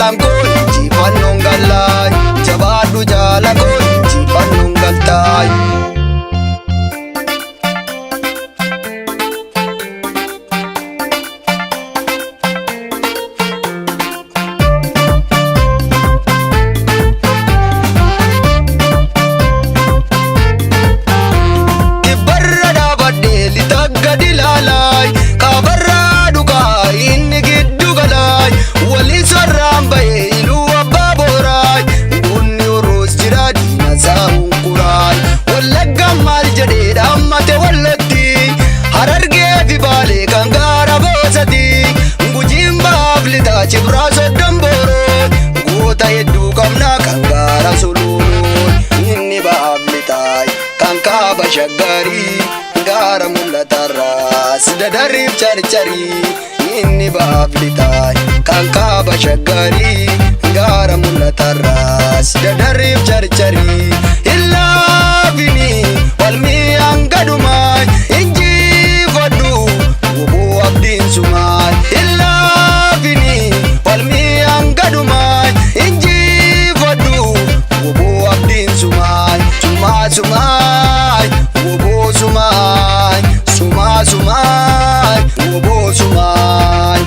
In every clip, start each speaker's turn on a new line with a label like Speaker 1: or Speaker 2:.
Speaker 1: jaalaan koo injifannoon gallaay jabaadhu jaala koo injifannoon galtaay. Cibraa soddon booroo goota hedduu qabna kan gaara suluunuun inni ba'aaf lixaay kan kaaba shaggarii gaara mul'atarraas dadariif carcarii inni ba'aaf lixaay kan kaaba shaggarii gaara mul'atarraas dadariif carcarii illaafini walmii hanga dhumaay injifadhu woboo abdiin sumaay Sumay, wobo sumay, sumay, wobo sumay.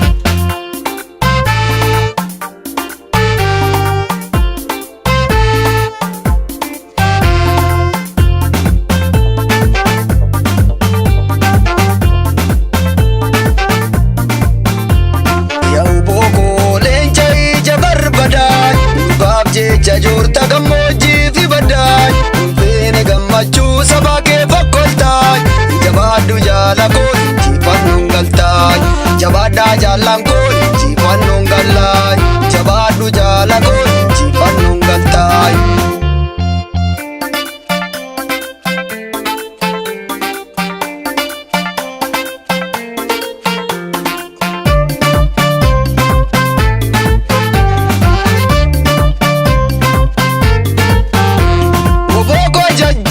Speaker 1: Ya wobo ko leenca ija barbaadaay, dhugaaf jecha joorta gammoojjii fi baddaay. Gammachuu saba kee fokkoltaay jabaadhu jaala koo injifannoon galtaay jabaadhaa jaalaan koo injifannoon gallaay jabaadhu jaala koo injifannoon galtaay.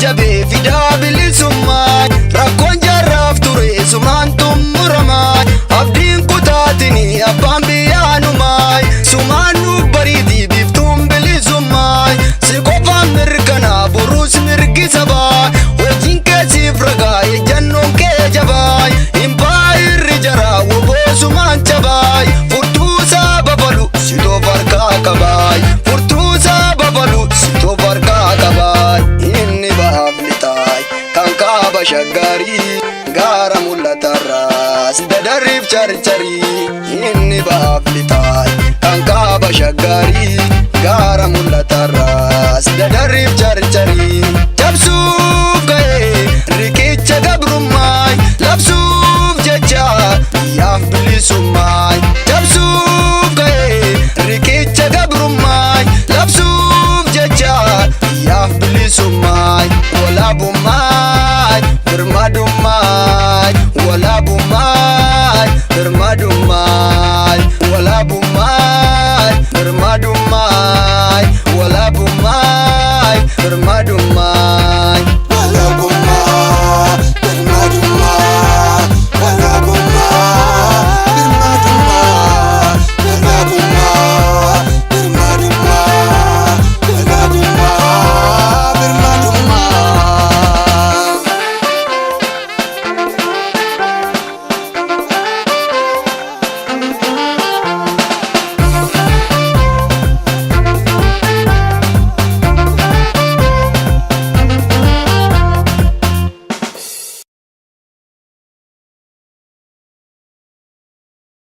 Speaker 1: Jabee fidaa bilisummaa rakkoon jarraaf ture sumaan xumuramaa abdiin kutaatinii abbaan biyyaanumaa sumaan nuuf bariitii biftuun bilisummaa si qofaan mirkanaa buruus mirgi sabaa hojiin keessiif ragaa ejjannoon kee jabaa impaayirri jaraa woboo sumaan cabaa furtuusaa babalu sitoof harkaa qabaa furtuusaa babalu sitoof harkaa qabaa. Shaggarii gaara mul'atarraas dadariif carcarii inni ba'aaf lixaay kan kaaba shaggarii gaara mul'atarraas dadariif carcarii cabsuuf ga'ee riqicha gabrummaay labsuuf jecha biyyaaf bilisummaa.